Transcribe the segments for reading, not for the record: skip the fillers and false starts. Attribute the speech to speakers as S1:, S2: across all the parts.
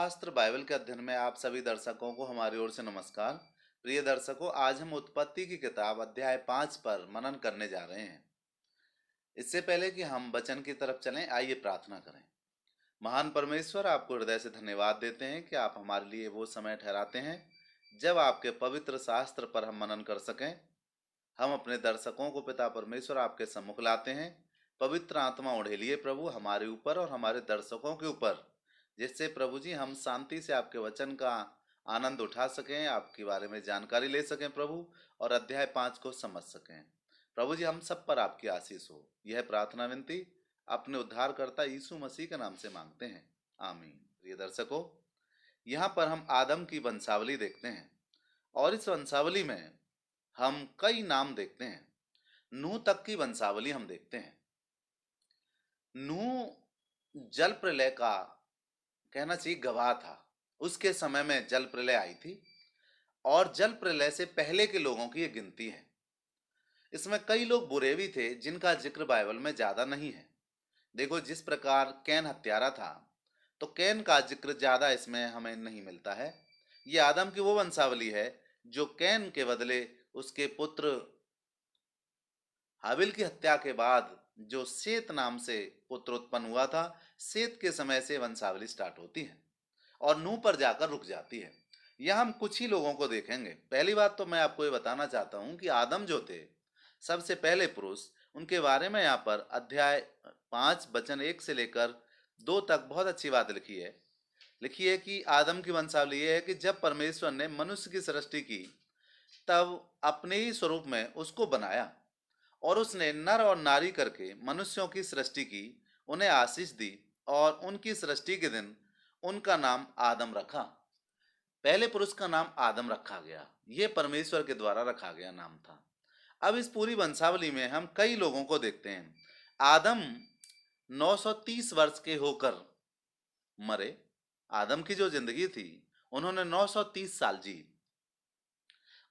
S1: शास्त्र बाइबल के अध्ययन में आप सभी दर्शकों को हमारी ओर से नमस्कार। प्रिय दर्शकों, आज हम उत्पत्ति की किताब अध्याय 5 पर मनन करने जा रहे हैं। इससे पहले कि हम वचन की तरफ चलें, आइए प्रार्थना करें। महान परमेश्वर, आपको हृदय से धन्यवाद देते हैं कि आप हमारे लिए वो समय ठहराते हैं जब आपके पवित्र शास्त्र पर हम मनन कर सकें। हम अपने दर्शकों को पिता परमेश्वर आपके सम्मुख लाते हैं। पवित्र आत्मा उड़ेलिए प्रभु हमारे ऊपर और हमारे दर्शकों के ऊपर, जिससे प्रभु जी हम शांति से आपके वचन का आनंद उठा सकें, आपके बारे में जानकारी ले सकें प्रभु, और अध्याय 5 को समझ सकें। प्रभु जी, हम सब पर आपकी आशीष हो। यह प्रार्थना विनती अपने उद्धारकर्ता यीशु मसीह के नाम से मांगते हैं, आमीन। प्रिय दर्शकों, यहाँ पर हम आदम की वंशावली देखते हैं और इस वंशावली में हम कई नाम देखते हैं। नूह तक की वंशावली हम देखते हैं। नूह जल प्रलय का कहना चाहिए गवाह था। उसके समय में जल प्रलय आई थी और जल प्रलय से पहले के लोगों की ये गिनती है। इसमें कई लोग बुरे भी थे जिनका जिक्र बाइबल में ज्यादा नहीं है। देखो, जिस प्रकार कैन हत्यारा था, तो कैन का जिक्र ज्यादा इसमें हमें नहीं मिलता है। ये आदम की वो वंशावली है जो कैन के बदले उसके पुत्र हाबिल की हत्या के बाद जो सेत नाम से पुत्र उत्पन्न हुआ था, सेत के समय से वंशावली स्टार्ट होती है और नूह पर जाकर रुक जाती है। यह हम कुछ ही लोगों को देखेंगे। पहली बात तो मैं आपको ये बताना चाहता हूं कि आदम जो थे, सबसे पहले पुरुष, उनके बारे में यहाँ पर अध्याय 5 वचन 1 से लेकर 2 तक बहुत अच्छी बात लिखी है। लिखी है कि आदम की वंशावली ये है कि जब परमेश्वर ने मनुष्य की सृष्टि की, तब अपने ही स्वरूप में उसको बनाया और उसने नर और नारी करके मनुष्यों की सृष्टि की, उन्हें आशीष दी और उनकी सृष्टि के दिन उनका नाम आदम रखा। पहले पुरुष का नाम आदम रखा गया। यह परमेश्वर के द्वारा रखा गया नाम था। अब इस पूरी वंशावली में हम कई लोगों को देखते हैं। आदम 930 वर्ष के होकर मरे। आदम की जो जिंदगी थी, उन्होंने 930 साल जी।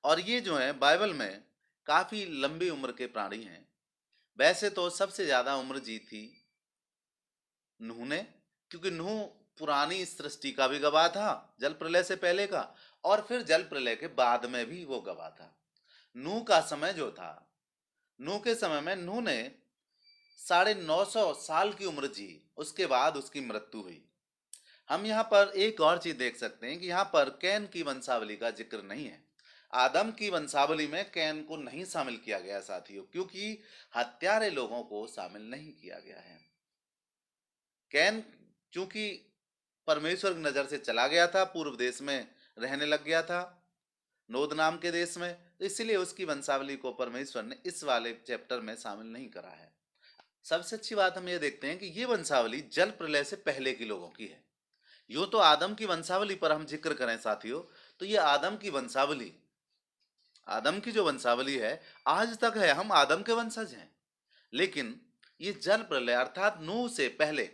S1: और ये जो है बाइबल में काफी लंबी उम्र के प्राणी हैं। वैसे तो सबसे ज्यादा उम्र जी थी नूह ने, क्योंकि नूह पुरानी सृष्टि का भी गवाह था, जल प्रलय से पहले का, और फिर जल प्रलय के बाद में भी वो गवाह था। नूह का समय जो था, नूह के समय में नूह ने 950 साल की उम्र जी। उसके बाद उसकी मृत्यु हुई। हम यहाँ पर एक और चीज देख सकते हैं कि यहाँ पर कैन की वंशावली का जिक्र नहीं है। आदम की वंशावली में कैन को नहीं शामिल किया गया साथियों, क्योंकि हत्यारे लोगों को शामिल नहीं किया गया है। कैन चूंकि परमेश्वर की नजर से चला गया था, पूर्व देश में रहने लग गया था, नोद नाम के देश में, तो इसलिए उसकी वंशावली को परमेश्वर ने इस वाले चैप्टर में शामिल नहीं करा है। सबसे अच्छी बात हम ये देखते हैं कि ये वंशावली जल प्रलय से पहले के लोगों की है। यूं तो आदम की वंशावली पर हम जिक्र करें साथियों, तो ये आदम की वंशावली, आदम की जो वंशावली है, आज तक है। हम आदम के वंशज हैं। लेकिन ये जल प्रलय अर्थात नूह से पहले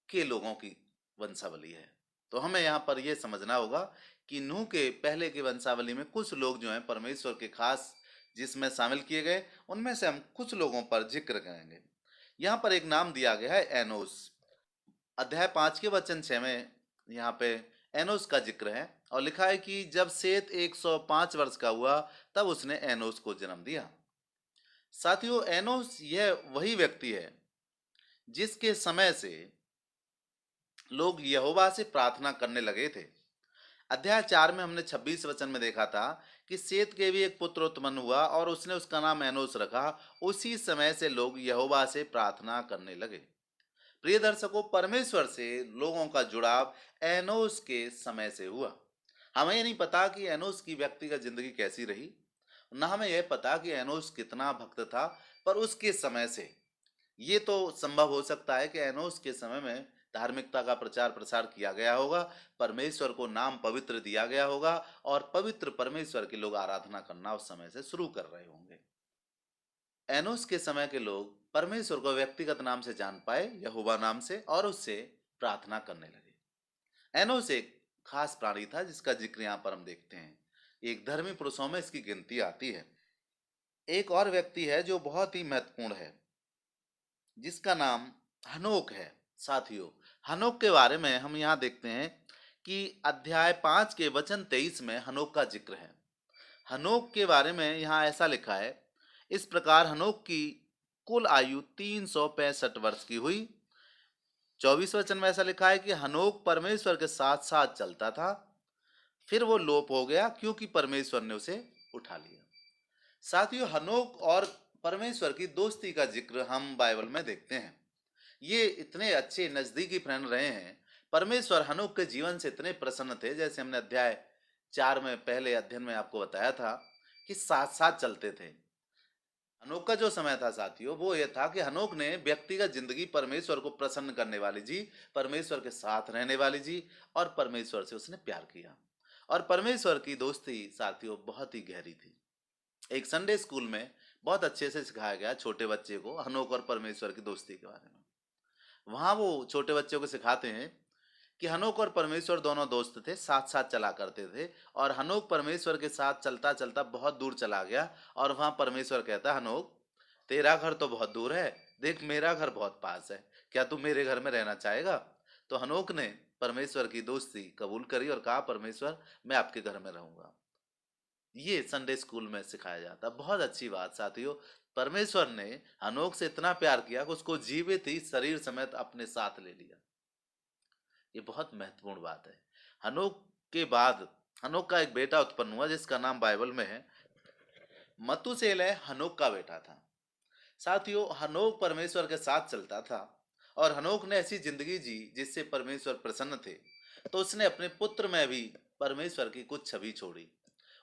S1: के लोगों की वंशावली है। तो हमें यहाँ पर यह समझना होगा कि नूह के पहले की वंशावली में कुछ लोग जो हैं परमेश्वर के खास जिसमें शामिल किए गए, उनमें से हम कुछ लोगों पर जिक्र करेंगे। यहाँ पर एक नाम दिया गया है एनोस। अध्याय 5 के वचन 6 में यहाँ पे एनोस का जिक्र है और लिखा है कि जब सेत 105 वर्ष का हुआ, तब उसने एनोस को जन्म दिया। साथियों, एनोस यह वही व्यक्ति है जिसके समय से लोग यहोवा से प्रार्थना करने लगे थे। अध्याय 4 में हमने 26 वचन में देखा था कि सेत के भी एक पुत्र उत्पन्न हुआ और उसने उसका नाम एनोस रखा। उसी समय से लोग यहोवा से प्रार्थना करने लगे। प्रिय दर्शकों, परमेश्वर से लोगों का जुड़ाव एनोस के समय से हुआ। हमें ये नहीं पता कि एनोस की व्यक्तिगत जिंदगी कैसी रही, न हमें यह पता कि एनोस कितना भक्त था, पर उसके समय से ये तो संभव हो सकता है कि एनोस के समय में धार्मिकता का प्रचार प्रसार किया गया होगा, परमेश्वर को नाम पवित्र दिया गया होगा और पवित्र परमेश्वर के लोग आराधना करना उस समय से शुरू कर रहे होंगे। एनोस के समय के लोग परमेश्वर को व्यक्तिगत नाम से जान पाए, यहोवा नाम से, और उससे प्रार्थना करने लगे। एनोस एक खास प्राणी था जिसका जिक्र यहाँ पर हम देखते हैं। एक धर्मी पुरुषों में इसकी गिनती आती है। एक और व्यक्ति है जो बहुत ही महत्वपूर्ण है, जिसका नाम हनोक है। साथियों, हनोक के बारे में हम यहाँ देखते हैं कि अध्याय 5 के वचन 23 में हनोक का जिक्र है। हनोक के बारे में यहाँ ऐसा लिखा है, इस प्रकार हनोक की कुल आयु 365 वर्ष की हुई। 24 वचन में ऐसा लिखा है कि हनोक परमेश्वर के साथ साथ चलता था, फिर वो लोप हो गया क्योंकि परमेश्वर ने उसे उठा लिया। साथियों, हनोक और परमेश्वर की दोस्ती का जिक्र हम बाइबल में देखते हैं। ये इतने अच्छे नजदीकी फ्रेंड रहे हैं। परमेश्वर हनोक के जीवन से इतने प्रसन्न थे, जैसे हमने अध्याय 4 में पहले अध्ययन में आपको बताया था कि साथ साथ चलते थे। हनोक का जो समय था साथियों, वो ये था कि हनोक ने व्यक्तिगत जिंदगी परमेश्वर को प्रसन्न करने वाली जी, परमेश्वर के साथ रहने वाली जी, और परमेश्वर से उसने प्यार किया। और परमेश्वर की दोस्ती साथियों बहुत ही गहरी थी। एक संडे स्कूल में बहुत अच्छे से सिखाया गया छोटे बच्चे को हनोक और परमेश्वर की दोस्ती के बारे में। वहाँ वो छोटे बच्चों को सिखाते हैं कि हनोक और परमेश्वर दोनों दोस्त थे, साथ साथ चला करते थे। और हनोक परमेश्वर के साथ चलता चलता बहुत दूर चला गया, और वहाँ परमेश्वर कहता, हनोक तेरा घर तो बहुत दूर है, देख मेरा घर बहुत पास है, क्या तू मेरे घर में रहना चाहेगा? तो हनोक ने परमेश्वर की दोस्ती कबूल करी और कहा, परमेश्वर मैं आपके घर में रहूंगा। ये संडे स्कूल में सिखाया जाता। बहुत अच्छी बात साथियों, परमेश्वर ने हनोक से इतना प्यार किया कि उसको जीवित ही शरीर समेत अपने साथ ले लिया। ये बहुत महत्वपूर्ण बात है। हनोक के बाद हनोक का एक बेटा उत्पन्न हुआ जिसका नाम बाइबल में है मतूशेलह, हनोक का बेटा था। साथियों, हनोक परमेश्वर के साथ चलता था और हनोक ने ऐसी जिंदगी जी जिससे परमेश्वर प्रसन्न थे। तो उसने अपने पुत्र में भी परमेश्वर की कुछ छवि छोड़ी।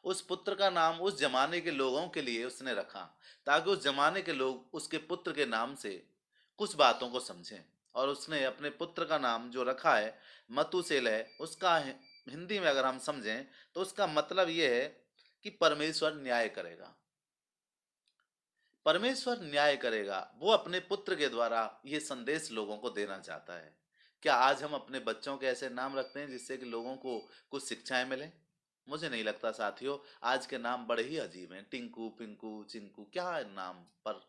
S1: उस पुत्र का नाम उस जमाने के लोगों के लिए उसने रखा, ताकि उस जमाने के लोग उसके पुत्र के नाम से कुछ बातों को समझें। और उसने अपने पुत्र का नाम जो रखा है मतूशेलह, उसका हिंदी में अगर हम समझें तो उसका मतलब ये है कि परमेश्वर न्याय करेगा। परमेश्वर न्याय करेगा, वो अपने पुत्र के द्वारा ये संदेश लोगों को देना चाहता है। क्या आज हम अपने बच्चों के ऐसे नाम रखते हैं जिससे कि लोगों को कुछ शिक्षाएं मिले? मुझे नहीं लगता साथियों। आज के नाम बड़े ही अजीब हैं, टिंकू, पिंकू, चिंकू, क्या है नाम? पर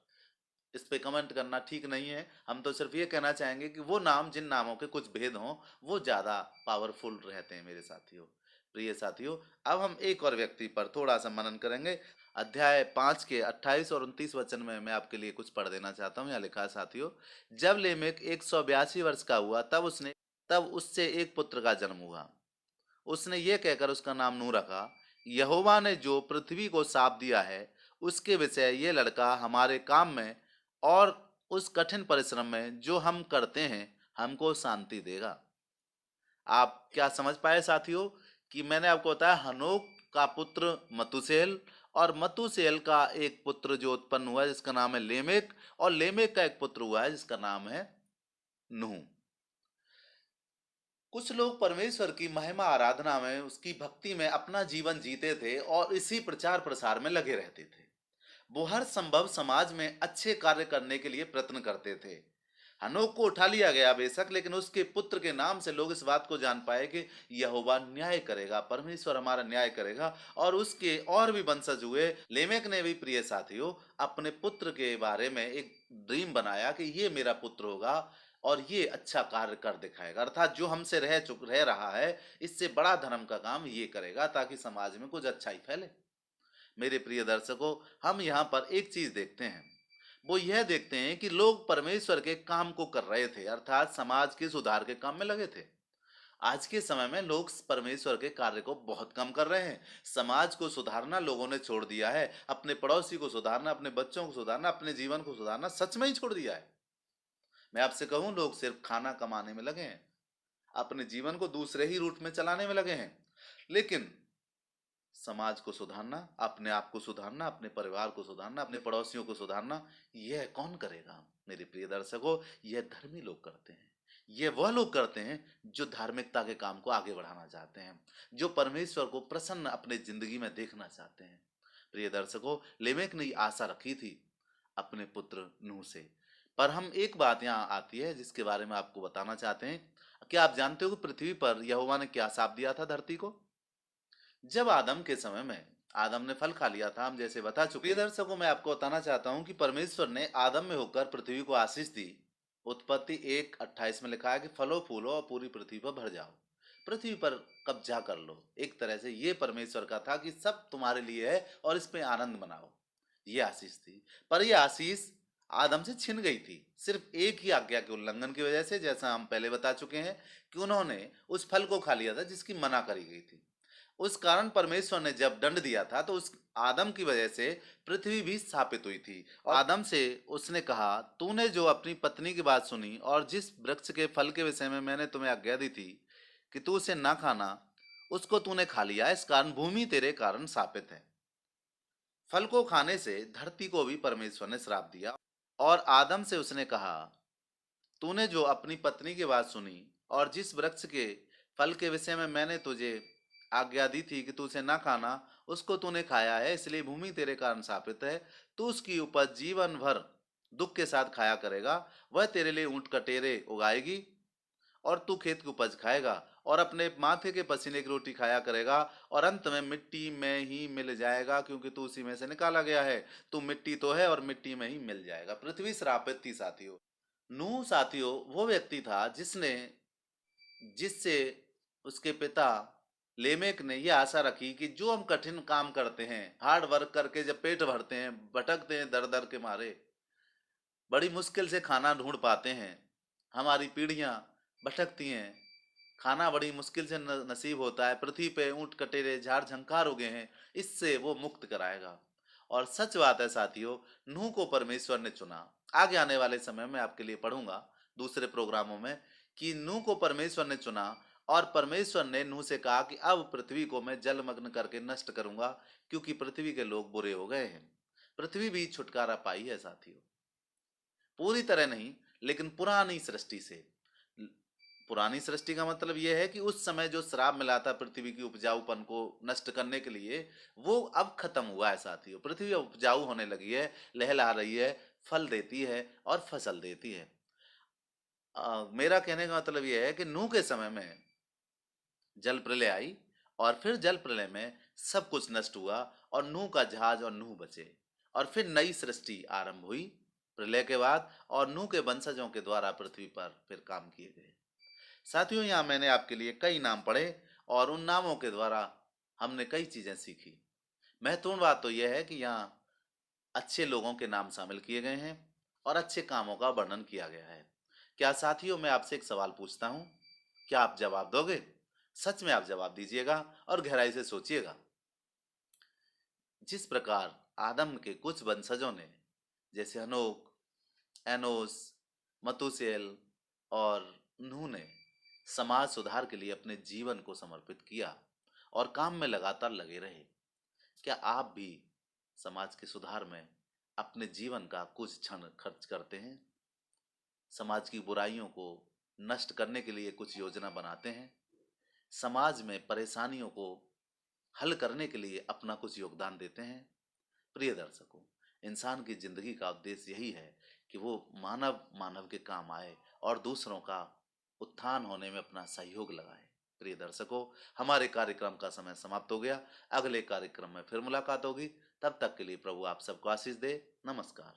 S1: इस पे कमेंट करना ठीक नहीं है। हम तो सिर्फ ये कहना चाहेंगे कि वो नाम, जिन नामों के कुछ भेद हों, वो ज़्यादा पावरफुल रहते हैं मेरे साथियों। प्रिय साथियों, अब हम एक और व्यक्ति पर थोड़ा सा मनन करेंगे। अध्याय 5 के 28 और 29 वचन में मैं आपके लिए कुछ पढ़ देना चाहता हूँ। यहाँ लिखा है साथियों, जब लेमेक 182 वर्ष का हुआ तब उससे एक पुत्र का जन्म हुआ। उसने ये कहकर उसका नाम नूह रखा, यहोवा ने जो पृथ्वी को साप दिया है उसके विषय ये लड़का हमारे काम में और उस कठिन परिश्रम में जो हम करते हैं हमको शांति देगा। आप क्या समझ पाए साथियों कि मैंने आपको बताया हनोक का पुत्र मतूशेल, और मतूशेल का एक पुत्र जो उत्पन्न हुआ है जिसका नाम है लेमेक, और लेमेक का एक पुत्र हुआ है जिसका नाम है नूह। कुछ लोग परमेश्वर की महिमा आराधना में, उसकी भक्ति में अपना जीवन जीते थे और इसी प्रचार प्रसार में लगे रहते थे। वो हर संभव समाज में अच्छे कार्य करने के लिए प्रयत्न करते थे। हनोक को उठा लिया गया बेशक, लेकिन उसके पुत्र के नाम से लोग इस बात को जान पाए कि यहोवा न्याय करेगा, परमेश्वर हमारा न्याय करेगा। और उसके और भी वंशज हुए। लेमेक ने भी, प्रिय साथियों, अपने पुत्र के बारे में एक ड्रीम बनाया कि ये मेरा पुत्र होगा और ये अच्छा कार्य कर दिखाएगा, अर्थात जो हमसे रह रहा है इससे बड़ा धर्म का काम ये करेगा, ताकि समाज में कुछ अच्छाई फैले। मेरे प्रिय दर्शकों, हम यहाँ पर एक चीज देखते हैं, वो यह देखते हैं कि लोग परमेश्वर के काम को कर रहे थे, अर्थात समाज के सुधार के काम में लगे थे। आज के समय में लोग परमेश्वर के कार्य को बहुत कम कर रहे हैं। समाज को सुधारना लोगों ने छोड़ दिया है। अपने पड़ोसी को सुधारना, अपने बच्चों को सुधारना, अपने जीवन को सुधारना सच में ही छोड़ दिया है। मैं आपसे कहूं, लोग सिर्फ खाना कमाने में लगे हैं, अपने जीवन को दूसरे ही रूट में चलाने में लगे हैं। लेकिन समाज को सुधारना, अपने आप को सुधारना, अपने परिवार को सुधारना, अपने पड़ोसियों को सुधारना, यह कौन करेगा? मेरे प्रिय दर्शकों, यह धर्मी लोग करते हैं। ये वह लोग करते हैं जो धार्मिकता के काम को आगे बढ़ाना चाहते हैं, जो परमेश्वर को प्रसन्न अपने जिंदगी में देखना चाहते हैं। प्रिय दर्शकों, लेमेक ने आशा रखी थी अपने पुत्र नूह से। पर हम एक बात यहाँ आती है जिसके बारे में आपको बताना चाहते हैं। क्या आप जानते हो कि पृथ्वी पर यहोवा ने क्या शाप दिया था धरती को? जब आदम के समय में आदम ने फल खा लिया था, हम जैसे बता चुके। दर्शकों, मैं आपको बताना चाहता हूं कि परमेश्वर ने आदम में होकर पृथ्वी को आशीष दी। उत्पत्ति 1:28 में लिखा है कि फलो फूलो और पूरी पृथ्वी पर भर जाओ। पृथ्वी पर कब्जा कर लो। एक तरह से ये परमेश्वर का था कि सब तुम्हारे लिए है और इस पे आनंद मनाओ, ये आशीष थी। पर ये आशीष आदम से छिन गई थी, सिर्फ एक ही आज्ञा के उल्लंघन की वजह से। जैसा हम पहले बता चुके हैं कि उन्होंने उस फल को खा लिया था जिसकी मना करी गई थी। उस कारण परमेश्वर ने जब दंड दिया था तो उस आदम की वजह से पृथ्वी भी स्थापित हुई थी। और आदम से उसने कहा, तूने जो अपनी पत्नी की बात सुनी और जिस वृक्ष के फल के विषय में मैंने तुम्हें आज्ञा दी थी कि तू उसे ना खाना, उसको तूने खा लिया, इस कारण भूमि तेरे कारण शापित है। फल को खाने से धरती को भी परमेश्वर ने श्राप दिया। और आदम से उसने कहा, तूने जो अपनी पत्नी की बात सुनी और जिस वृक्ष के फल के विषय में मैंने तुझे आज्ञा दी थी कि तू उसे ना खाना, उसको तूने खाया है, इसलिए भूमि तेरे कारण शापित है। तू उसकी उपज जीवन भर दुख के साथ खाया करेगा। वह तेरे लिए ऊंट कटेरे उगाएगी और तू खेत की उपज खाएगा और अपने माथे के पसीने की रोटी खाया करेगा और अंत में मिट्टी में ही मिल जाएगा, क्योंकि तू उसी में से निकाला गया है। तू मिट्टी तो है और मिट्टी में ही मिल जाएगा। पृथ्वी श्रापित थी साथियों। नूह साथियों वो व्यक्ति था जिससे उसके पिता लेमेक ने यह आशा रखी कि जो हम कठिन काम करते हैं, हार्ड वर्क करके जब पेट भरते हैं, भटकते हैं दर दर के मारे, बड़ी मुश्किल से खाना ढूंढ पाते हैं, हमारी पीढ़ियां भटकती हैं, खाना बड़ी मुश्किल से नसीब होता है, पृथ्वी पे ऊंट कटेरे झाड़ झंकार उगे हैं, इससे वो मुक्त कराएगा। और सच बात है साथियों, नूह को परमेश्वर ने चुना। आगे आने वाले समय में आपके लिए पढ़ूंगा दूसरे प्रोग्रामों में कि नूह को परमेश्वर ने चुना और परमेश्वर ने नूह से कहा कि अब पृथ्वी को मैं जलमग्न करके नष्ट करूंगा, क्योंकि पृथ्वी के लोग बुरे हो गए हैं। पृथ्वी भी छुटकारा पाई है साथियों, पूरी तरह नहीं लेकिन पुरानी सृष्टि से। पुरानी सृष्टि का मतलब यह है कि उस समय जो श्राप मिला था पृथ्वी की उपजाऊपन को नष्ट करने के लिए, वो अब खत्म हुआ है साथियों। पृथ्वी उपजाऊ होने लगी है, लहलहा रही है, फल देती है और फसल देती है। मेरा कहने का मतलब यह है कि नूह के समय में जल प्रलय आई और फिर जल प्रलय में सब कुछ नष्ट हुआ और नूह का जहाज और नूह बचे और फिर नई सृष्टि आरंभ हुई प्रलय के बाद, और नूह के वंशजों के द्वारा पृथ्वी पर फिर काम किए गए। साथियों, यहाँ मैंने आपके लिए कई नाम पढ़े और उन नामों के द्वारा हमने कई चीजें सीखी। महत्वपूर्ण बात तो यह है कि यहाँ अच्छे लोगों के नाम शामिल किए गए हैं और अच्छे कामों का वर्णन किया गया है। क्या साथियों, मैं आपसे एक सवाल पूछता हूँ, क्या आप जवाब दोगे? सच में आप जवाब दीजिएगा और गहराई से सोचिएगा। जिस प्रकार आदम के कुछ वंशजों ने, जैसे हनोक, एनोस, मतुसेल और नूह ने समाज सुधार के लिए अपने जीवन को समर्पित किया और काम में लगातार लगे रहे, क्या आप भी समाज के सुधार में अपने जीवन का कुछ क्षण खर्च करते हैं? समाज की बुराइयों को नष्ट करने के लिए कुछ योजना बनाते हैं? समाज में परेशानियों को हल करने के लिए अपना कुछ योगदान देते हैं? प्रिय दर्शकों, इंसान की जिंदगी का उद्देश्य यही है कि वो मानव मानव के काम आए और दूसरों का उत्थान होने में अपना सहयोग लगाए। प्रिय दर्शकों, हमारे कार्यक्रम का समय समाप्त हो गया। अगले कार्यक्रम में फिर मुलाकात होगी। तब तक के लिए प्रभु आप सबको आशीष दे। नमस्कार।